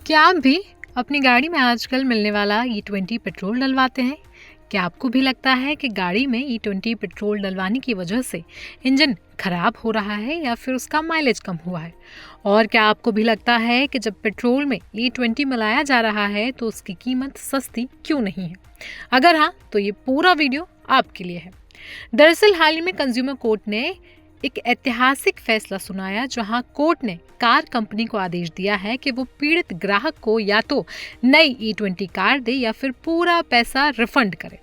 क्या आप भी अपनी गाड़ी में आजकल मिलने वाला E20 पेट्रोल डलवाते हैं? क्या आपको भी लगता है कि गाड़ी में E20 पेट्रोल डलवाने की वजह से इंजन खराब हो रहा है या फिर उसका माइलेज कम हुआ है? और क्या आपको भी लगता है कि जब पेट्रोल में E20 मिलाया जा रहा है तो उसकी कीमत सस्ती क्यों नहीं है? अगर हाँ, तो ये पूरा वीडियो आपके लिए है। दरअसल हाल ही में कंज्यूमर कोर्ट ने एक ऐतिहासिक फैसला सुनाया, जहां कोर्ट ने कार कंपनी को आदेश दिया है कि वो पीड़ित ग्राहक को या तो नई E20 कार दे या फिर पूरा पैसा रिफंड करे।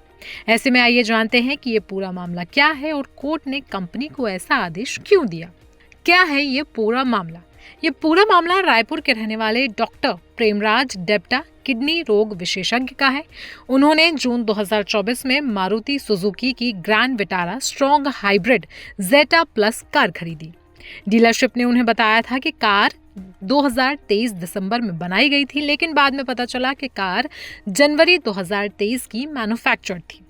ऐसे में आइए जानते हैं कि ये पूरा मामला क्या है और कोर्ट ने कंपनी को ऐसा आदेश क्यों दिया। क्या है ये पूरा मामला? ये पूरा मामला रायपुर के रहने वाले डॉक्टर प्रेमराज डेप्टा किडनी रोग विशेषज्ञ का है। उन्होंने जून 2024 में मारुति सुजुकी की grand Vitara strong hybrid Zeta plus car खरीदी। डीलरशिप ने उन्हें बताया था कि कार 2023 दिसंबर में बनाई गई थी, लेकिन बाद में पता चला कि कार जनवरी 2023 की मैन्युफैक्चर्ड थी।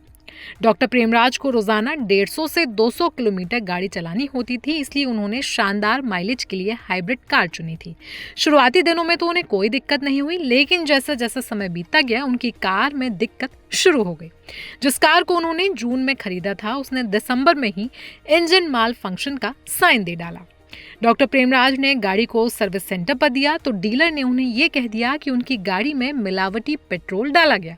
डॉक्टर प्रेमराज को रोजाना 150 से 200 किलोमीटर गाड़ी चलानी होती थी, इसलिए उन्होंने शानदार माइलेज के लिए हाइब्रिड कार चुनी थी। शुरुआती दिनों में तो उन्हें कोई दिक्कत नहीं हुई, लेकिन जैसे जैसे समय बीतता गया उनकी कार में दिक्कत शुरू हो गई। जिस कार को उन्होंने जून में खरीदा था, उसने दिसंबर में ही इंजन माल फंक्शन का साइन दे डाला। डॉक्टर प्रेमराज ने गाड़ी को सर्विस सेंटर पर दिया तो डीलर ने उन्हें यह कह दिया कि उनकी गाड़ी में मिलावटी पेट्रोल डाला गया।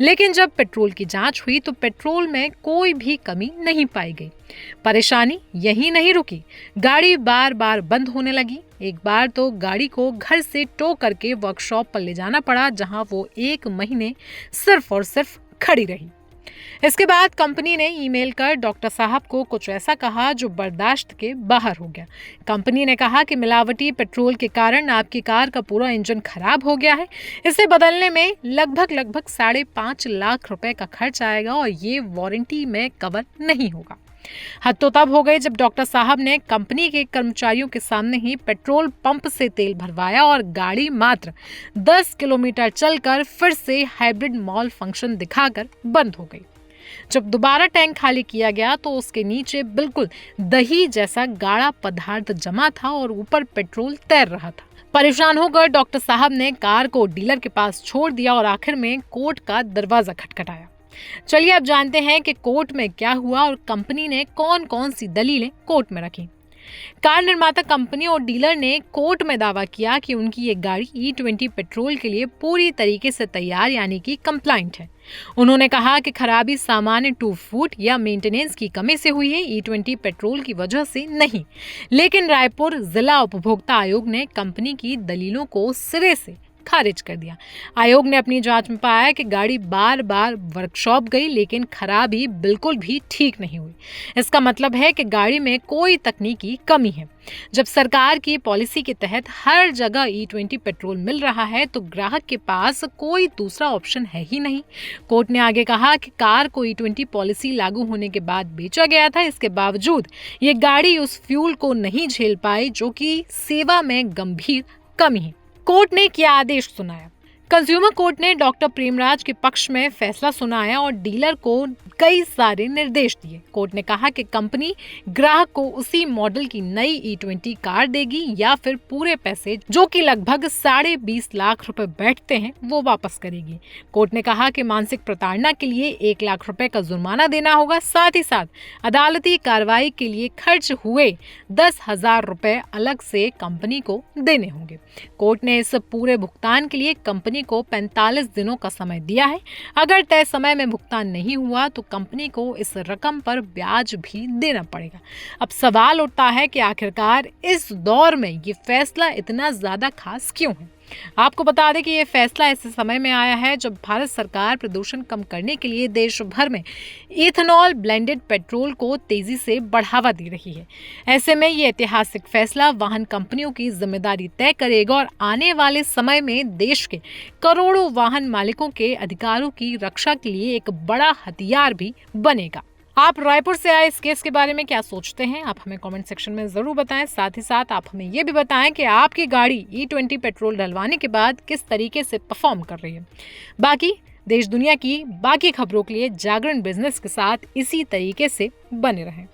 लेकिन जब पेट्रोल की जांच हुई तो पेट्रोल में कोई भी कमी नहीं पाई गई। परेशानी यहीं नहीं रुकी, गाड़ी बार बार बंद होने लगी। एक बार तो गाड़ी को घर से टो करके वर्कशॉप पर ले जाना पड़ा, जहां वो 1 महीने सिर्फ और सिर्फ खड़ी रही। इसके बाद कंपनी ने ईमेल कर डॉक्टर साहब को कुछ ऐसा कहा जो बर्दाश्त के बाहर हो गया। कंपनी ने कहा कि मिलावटी पेट्रोल के कारण आपकी कार का पूरा इंजन खराब हो गया है, इसे बदलने में लगभग 5.5 लाख रुपए का खर्च आएगा और ये वारंटी में कवर नहीं होगा। हद तो तब हो गई जब डॉक्टर साहब ने कंपनी के कर्मचारियों के सामने ही पेट्रोल पंप से तेल भरवाया और गाड़ी मात्र 10 किलोमीटर चलकर फिर से हाइब्रिड मॉल फंक्शन दिखाकर बंद हो गई। जब दोबारा टैंक खाली किया गया तो उसके नीचे बिल्कुल दही जैसा गाढ़ा पदार्थ जमा था और ऊपर पेट्रोल तैर रहा था। परेशान होकर डॉक्टर साहब ने कार को डीलर के पास छोड़ दिया और आखिर में कोर्ट का दरवाजा खटखटाया। चलिए अब जानते हैं कि कोर्ट में क्या हुआ और कंपनी ने कौन कौन सी दलीलें कोर्ट में रखी। कार निर्माता कंपनी और डीलर ने कोर्ट में दावा किया कि उनकी ये गाड़ी E20 पेट्रोल के लिए पूरी तरीके से तैयार यानी कि कंप्लाइंट है। उन्होंने कहा कि खराबी सामान्य टूट-फूट या मेंटेनेंस की कमी से हुई है, E20 पेट्रोल की वजह से नहीं। लेकिन रायपुर जिला उपभोक्ता आयोग ने कंपनी की दलीलों को सिरे से खारिज कर दिया। आयोग ने अपनी जांच में पाया कि गाड़ी बार बार वर्कशॉप गई, लेकिन खराबी बिल्कुल भी ठीक नहीं हुई। इसका मतलब है कि गाड़ी में कोई तकनीकी कमी है। जब सरकार की पॉलिसी के तहत हर जगह E20 पेट्रोल मिल रहा है तो ग्राहक के पास कोई दूसरा ऑप्शन है ही नहीं। कोर्ट ने आगे कहा कि कार को E20 पॉलिसी लागू होने के बाद बेचा गया था, इसके बावजूद ये गाड़ी उस फ्यूल को नहीं झेल पाई जो कि सेवा में गंभीर कमी है। कोर्ट ने क्या आदेश सुनाया? कंज्यूमर कोर्ट ने डॉक्टर प्रेमराज के पक्ष में फैसला सुनाया और डीलर को कई सारे निर्देश दिए। कोर्ट ने कहा कि कंपनी ग्राहक को उसी मॉडल की नई E20 कार देगी या फिर पूरे पैसे, जो कि लगभग 20.5 लाख रुपए बैठते हैं, वो वापस करेगी। कोर्ट ने कहा कि मानसिक प्रताड़ना के लिए 1 लाख रुपए का जुर्माना देना होगा, साथ ही साथ अदालती कार्रवाई के लिए खर्च हुए 10,000 रुपए अलग से कंपनी को देने होंगे। कोर्ट ने इस पूरे भुगतान के लिए कंपनी को 45 दिनों का समय दिया है। अगर तय समय में भुगतान नहीं हुआ तो कंपनी को इस रकम पर ब्याज भी देना पड़ेगा। अब सवाल उठता है कि आखिरकार इस दौर में ये फैसला इतना ज्यादा खास क्यों है? आपको बता दें कि ये फैसला ऐसे समय में आया है जब भारत सरकार प्रदूषण कम करने के लिए देश भर में इथेनॉल ब्लेंडेड पेट्रोल को तेजी से बढ़ावा दे रही है। ऐसे में ये ऐतिहासिक फैसला वाहन कंपनियों की जिम्मेदारी तय करेगा और आने वाले समय में देश के करोड़ों वाहन मालिकों के अधिकारों की रक्षा के लिए एक बड़ा हथियार भी बनेगा। आप रायपुर से आए इस केस के बारे में क्या सोचते हैं? आप हमें कमेंट सेक्शन में जरूर बताएं। साथ ही साथ आप हमें ये भी बताएं कि आपकी गाड़ी E20 पेट्रोल डलवाने के बाद किस तरीके से परफॉर्म कर रही है। बाकी देश दुनिया की बाकी खबरों के लिए जागरण बिजनेस के साथ इसी तरीके से बने रहें।